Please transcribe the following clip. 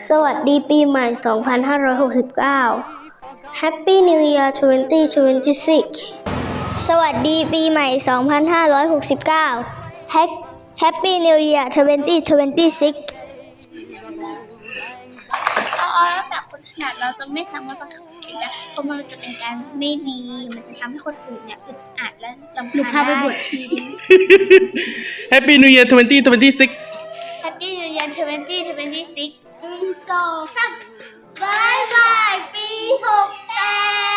สวัสดีปีใหม่ 2569 Happy New Year 2026 สวัสดีปีใหม่ 2569 Happy New Year 2026 แล้วแต่คนถนัดเราจะไม่สามารถบังคับเองได้เพราะมันจะเป็นการไม่ดีมันจะทำให้คนอื่นเนี่ยอึดอัดและรำคาญได้ พาไปบวชชี Happy New Year 2026 Happy New Year 2026 2 3บายบายปี68